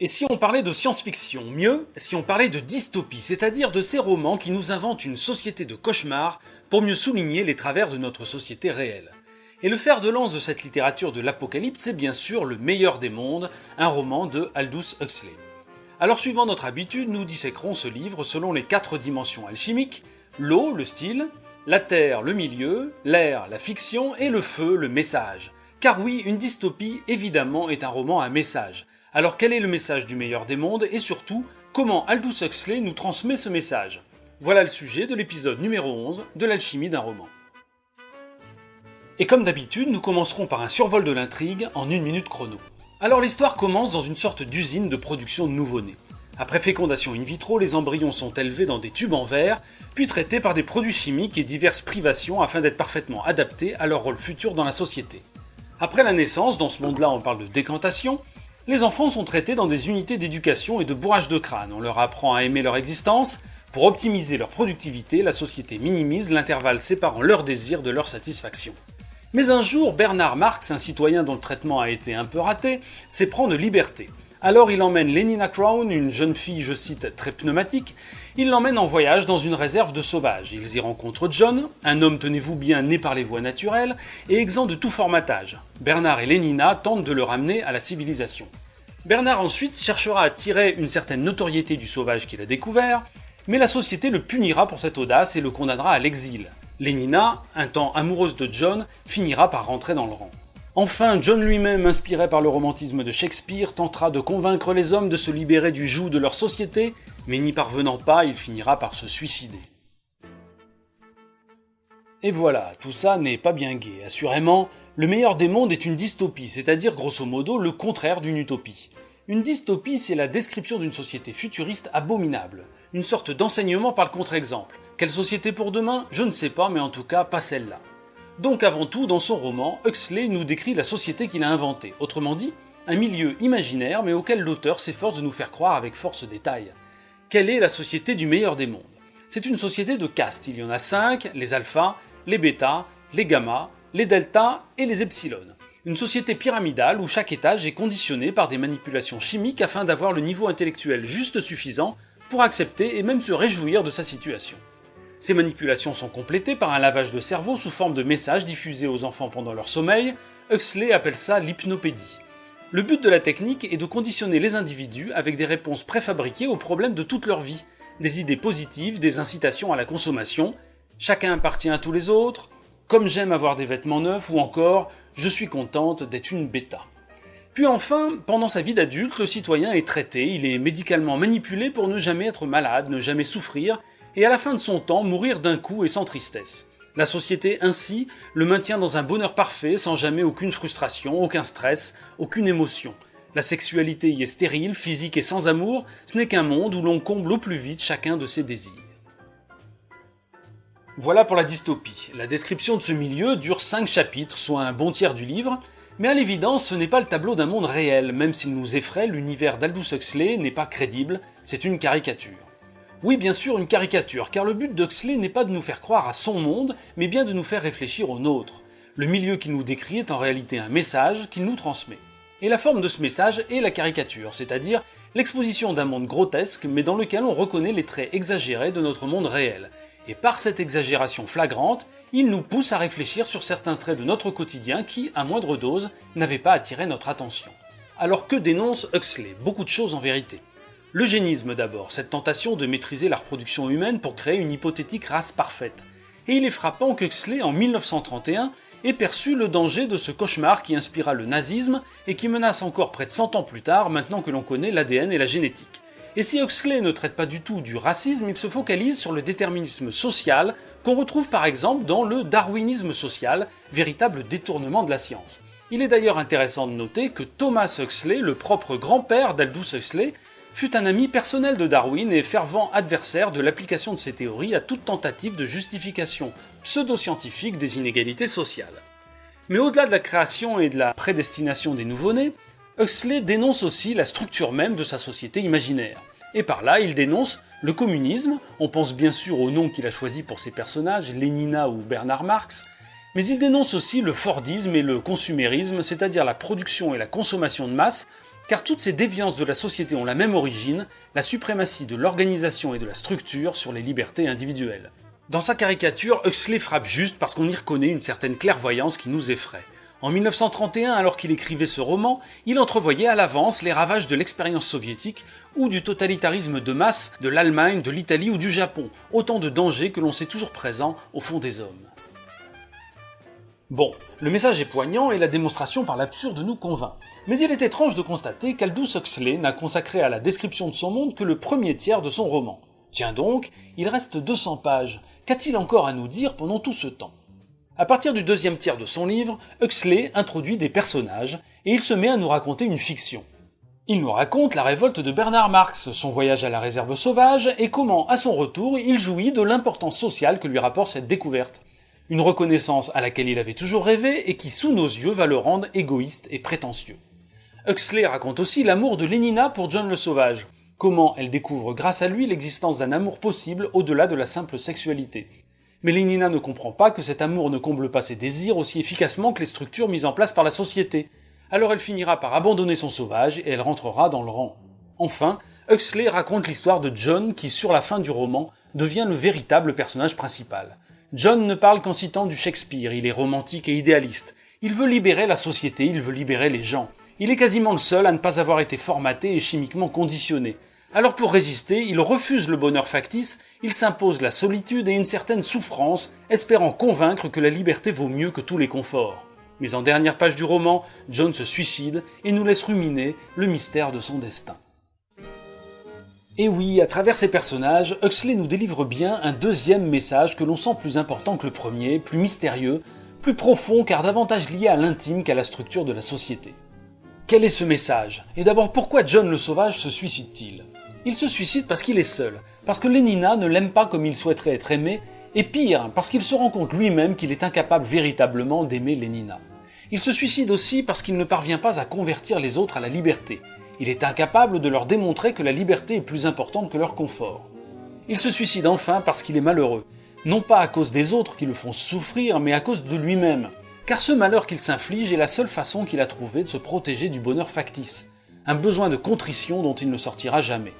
Et si on parlait de science-fiction, mieux, si on parlait de dystopie, c'est-à-dire de ces romans qui nous inventent une société de cauchemar pour mieux souligner les travers de notre société réelle. Et le fer de lance de cette littérature de l'apocalypse, c'est bien sûr Le meilleur des mondes, un roman de Aldous Huxley. Alors suivant notre habitude, nous disséquerons ce livre selon les 4 dimensions alchimiques, l'eau, le style, la terre, le milieu, l'air, la fiction et le feu, le message. Car oui, une dystopie, évidemment, est un roman à message. Alors quel est le message du meilleur des mondes et surtout, comment Aldous Huxley nous transmet ce message? Voilà le sujet de l'épisode numéro 11 de l'alchimie d'un roman. Et comme d'habitude, nous commencerons par un survol de l'intrigue en 1 minute chrono. Alors l'histoire commence dans une sorte d'usine de production de nouveau-nés. Après fécondation in vitro, les embryons sont élevés dans des tubes en verre, puis traités par des produits chimiques et diverses privations afin d'être parfaitement adaptés à leur rôle futur dans la société. Après la naissance, dans ce monde-là on parle de décantation, les enfants sont traités dans des unités d'éducation et de bourrage de crâne. On leur apprend à aimer leur existence. Pour optimiser leur productivité, la société minimise l'intervalle séparant leur désir de leur satisfaction. Mais un jour, Bernard Marx, un citoyen dont le traitement a été un peu raté, s'éprend de liberté. Alors il emmène Lenina Crown, une jeune fille, je cite, très pneumatique, il l'emmène en voyage dans une réserve de sauvages. Ils y rencontrent John, un homme tenez-vous bien né par les voies naturelles et exempt de tout formatage. Bernard et Lenina tentent de le ramener à la civilisation. Bernard ensuite cherchera à tirer une certaine notoriété du sauvage qu'il a découvert, mais la société le punira pour cette audace et le condamnera à l'exil. Lenina, un temps amoureuse de John, finira par rentrer dans le rang. Enfin, John lui-même, inspiré par le romantisme de Shakespeare, tentera de convaincre les hommes de se libérer du joug de leur société, mais n'y parvenant pas, il finira par se suicider. Et voilà, tout ça n'est pas bien gai. Assurément, Le meilleur des mondes est une dystopie, c'est-à-dire grosso modo le contraire d'une utopie. Une dystopie, c'est la description d'une société futuriste abominable, une sorte d'enseignement par le contre-exemple. Quelle société pour demain? Je ne sais pas, mais en tout cas pas celle-là. Donc avant tout, dans son roman, Huxley nous décrit la société qu'il a inventée, autrement dit, un milieu imaginaire mais auquel l'auteur s'efforce de nous faire croire avec force détails. Quelle est la société du meilleur des mondes? C'est une société de castes, il y en a 5, les alphas, les bêtas, les gammas, les deltas et les epsilons. Une société pyramidale où chaque étage est conditionné par des manipulations chimiques afin d'avoir le niveau intellectuel juste suffisant pour accepter et même se réjouir de sa situation. Ces manipulations sont complétées par un lavage de cerveau sous forme de messages diffusés aux enfants pendant leur sommeil. Huxley appelle ça l'hypnopédie. Le but de la technique est de conditionner les individus avec des réponses préfabriquées aux problèmes de toute leur vie, des idées positives, des incitations à la consommation, chacun appartient à tous les autres, comme j'aime avoir des vêtements neufs, ou encore je suis contente d'être une bêta. Puis enfin, pendant sa vie d'adulte, le citoyen est traité, il est médicalement manipulé pour ne jamais être malade, ne jamais souffrir, et à la fin de son temps mourir d'un coup et sans tristesse. La société ainsi le maintient dans un bonheur parfait, sans jamais aucune frustration, aucun stress, aucune émotion. La sexualité y est stérile, physique et sans amour, ce n'est qu'un monde où l'on comble au plus vite chacun de ses désirs. Voilà pour la dystopie. La description de ce milieu dure 5 chapitres, soit un bon tiers du livre, mais à l'évidence ce n'est pas le tableau d'un monde réel, même s'il nous effraie, l'univers d'Aldous Huxley n'est pas crédible, c'est une caricature. Oui, bien sûr, une caricature, car le but d'Huxley n'est pas de nous faire croire à son monde, mais bien de nous faire réfléchir au nôtre. Le milieu qu'il nous décrit est en réalité un message qu'il nous transmet. Et la forme de ce message est la caricature, c'est-à-dire l'exposition d'un monde grotesque, mais dans lequel on reconnaît les traits exagérés de notre monde réel. Et par cette exagération flagrante, il nous pousse à réfléchir sur certains traits de notre quotidien qui, à moindre dose, n'avaient pas attiré notre attention. Alors que dénonce Huxley? Beaucoup de choses en vérité. L'eugénisme d'abord, cette tentation de maîtriser la reproduction humaine pour créer une hypothétique race parfaite. Et il est frappant qu'Huxley, en 1931, ait perçu le danger de ce cauchemar qui inspira le nazisme et qui menace encore près de 100 ans plus tard, maintenant que l'on connaît l'ADN et la génétique. Et si Huxley ne traite pas du tout du racisme, il se focalise sur le déterminisme social qu'on retrouve par exemple dans le darwinisme social, véritable détournement de la science. Il est d'ailleurs intéressant de noter que Thomas Huxley, le propre grand-père d'Aldous Huxley, fut un ami personnel de Darwin et fervent adversaire de l'application de ses théories à toute tentative de justification pseudo-scientifique des inégalités sociales. Mais au-delà de la création et de la prédestination des nouveau-nés, Huxley dénonce aussi la structure même de sa société imaginaire. Et par là, il dénonce le communisme, on pense bien sûr au nom qu'il a choisi pour ses personnages, Lenina ou Bernard Marx, mais il dénonce aussi le fordisme et le consumérisme, c'est-à-dire la production et la consommation de masse, Car toutes ces déviances de la société ont la même origine, la suprématie de l'organisation et de la structure sur les libertés individuelles. Dans sa caricature, Huxley frappe juste parce qu'on y reconnaît une certaine clairvoyance qui nous effraie. En 1931, alors qu'il écrivait ce roman, il entrevoyait à l'avance les ravages de l'expérience soviétique ou du totalitarisme de masse de l'Allemagne, de l'Italie ou du Japon, autant de dangers que l'on sait toujours présents au fond des hommes. Bon, le message est poignant et la démonstration par l'absurde nous convainc. Mais il est étrange de constater qu'Aldous Huxley n'a consacré à la description de son monde que le premier tiers de son roman. Tiens donc, il reste 200 pages. Qu'a-t-il encore à nous dire pendant tout ce temps ? À partir du deuxième tiers de son livre, Huxley introduit des personnages et il se met à nous raconter une fiction. Il nous raconte la révolte de Bernard Marx, son voyage à la réserve sauvage et comment, à son retour, il jouit de l'importance sociale que lui rapporte cette découverte. Une reconnaissance à laquelle il avait toujours rêvé et qui, sous nos yeux, va le rendre égoïste et prétentieux. Huxley raconte aussi l'amour de Lénina pour John le Sauvage, comment elle découvre grâce à lui l'existence d'un amour possible au-delà de la simple sexualité. Mais Lénina ne comprend pas que cet amour ne comble pas ses désirs aussi efficacement que les structures mises en place par la société. Alors elle finira par abandonner son sauvage et elle rentrera dans le rang. Enfin, Huxley raconte l'histoire de John qui, sur la fin du roman, devient le véritable personnage principal. John ne parle qu'en citant du Shakespeare, il est romantique et idéaliste. Il veut libérer la société, il veut libérer les gens. Il est quasiment le seul à ne pas avoir été formaté et chimiquement conditionné. Alors pour résister, il refuse le bonheur factice, il s'impose la solitude et une certaine souffrance, espérant convaincre que la liberté vaut mieux que tous les conforts. Mais en dernière page du roman, John se suicide et nous laisse ruminer le mystère de son destin. Et oui, à travers ces personnages, Huxley nous délivre bien un deuxième message que l'on sent plus important que le premier, plus mystérieux, plus profond car davantage lié à l'intime qu'à la structure de la société. Quel est ce message ? Et d'abord, pourquoi John le Sauvage se suicide-t-il ? Il se suicide parce qu'il est seul, parce que Lénina ne l'aime pas comme il souhaiterait être aimé, et pire, parce qu'il se rend compte lui-même qu'il est incapable véritablement d'aimer Lénina. Il se suicide aussi parce qu'il ne parvient pas à convertir les autres à la liberté. Il est incapable de leur démontrer que la liberté est plus importante que leur confort. Il se suicide enfin parce qu'il est malheureux, non pas à cause des autres qui le font souffrir, mais à cause de lui-même. Car ce malheur qu'il s'inflige est la seule façon qu'il a trouvé de se protéger du bonheur factice, un besoin de contrition dont il ne sortira jamais.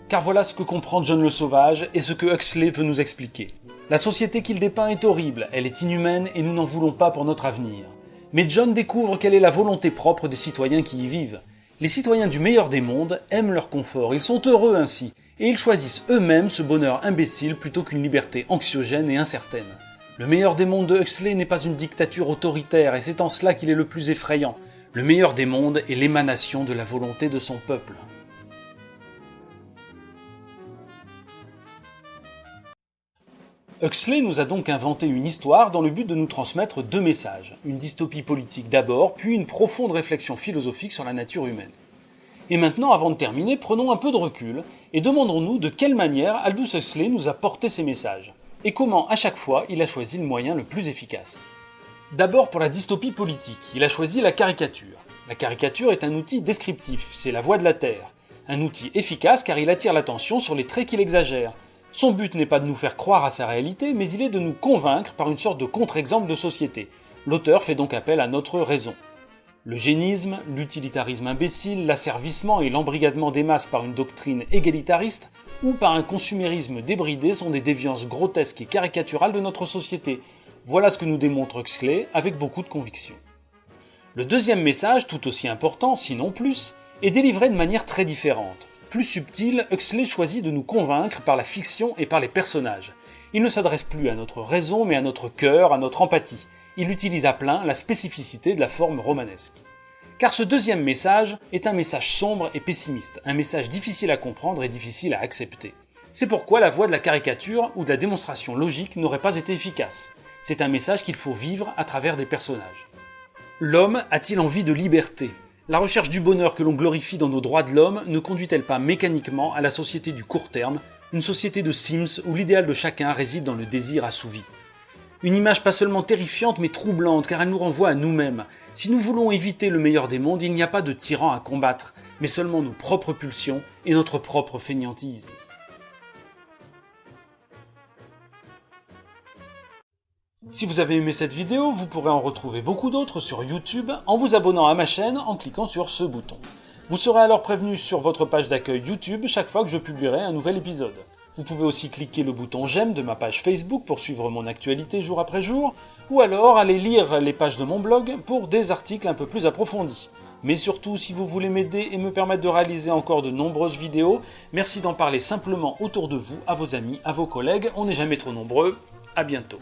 Car voilà ce que comprend John le Sauvage et ce que Huxley veut nous expliquer. La société qu'il dépeint est horrible, elle est inhumaine et nous n'en voulons pas pour notre avenir. Mais John découvre quelle est la volonté propre des citoyens qui y vivent. Les citoyens du meilleur des mondes aiment leur confort, ils sont heureux ainsi, et ils choisissent eux-mêmes ce bonheur imbécile plutôt qu'une liberté anxiogène et incertaine. Le meilleur des mondes de Huxley n'est pas une dictature autoritaire, et c'est en cela qu'il est le plus effrayant. Le meilleur des mondes est l'émanation de la volonté de son peuple. Huxley nous a donc inventé une histoire dans le but de nous transmettre deux messages, une dystopie politique d'abord, puis une profonde réflexion philosophique sur la nature humaine. Et maintenant, avant de terminer, prenons un peu de recul et demandons-nous de quelle manière Aldous Huxley nous a porté ces messages, et comment à chaque fois il a choisi le moyen le plus efficace. D'abord pour la dystopie politique, il a choisi la caricature. La caricature est un outil descriptif, c'est la voix de la Terre. Un outil efficace car il attire l'attention sur les traits qu'il exagère. Son but n'est pas de nous faire croire à sa réalité, mais il est de nous convaincre par une sorte de contre-exemple de société. L'auteur fait donc appel à notre raison. L'eugénisme, l'utilitarisme imbécile, l'asservissement et l'embrigadement des masses par une doctrine égalitariste ou par un consumérisme débridé sont des déviances grotesques et caricaturales de notre société. Voilà ce que nous démontre Huxley avec beaucoup de conviction. Le deuxième message, tout aussi important, sinon plus, est délivré de manière très différente. Plus subtil, Huxley choisit de nous convaincre par la fiction et par les personnages. Il ne s'adresse plus à notre raison mais à notre cœur, à notre empathie. Il utilise à plein la spécificité de la forme romanesque. Car ce deuxième message est un message sombre et pessimiste, un message difficile à comprendre et difficile à accepter. C'est pourquoi la voie de la caricature ou de la démonstration logique n'aurait pas été efficace. C'est un message qu'il faut vivre à travers des personnages. L'homme a-t-il envie de liberté ? La recherche du bonheur que l'on glorifie dans nos droits de l'homme ne conduit-elle pas mécaniquement à la société du court terme, une société de Sims où l'idéal de chacun réside dans le désir assouvi ? Une image pas seulement terrifiante mais troublante car elle nous renvoie à nous-mêmes. Si nous voulons éviter le meilleur des mondes, il n'y a pas de tyran à combattre, mais seulement nos propres pulsions et notre propre fainéantise. Si vous avez aimé cette vidéo, vous pourrez en retrouver beaucoup d'autres sur YouTube en vous abonnant à ma chaîne en cliquant sur ce bouton. Vous serez alors prévenu sur votre page d'accueil YouTube chaque fois que je publierai un nouvel épisode. Vous pouvez aussi cliquer le bouton j'aime de ma page Facebook pour suivre mon actualité jour après jour, ou alors aller lire les pages de mon blog pour des articles un peu plus approfondis. Mais surtout, si vous voulez m'aider et me permettre de réaliser encore de nombreuses vidéos, merci d'en parler simplement autour de vous, à vos amis, à vos collègues, on n'est jamais trop nombreux, à bientôt.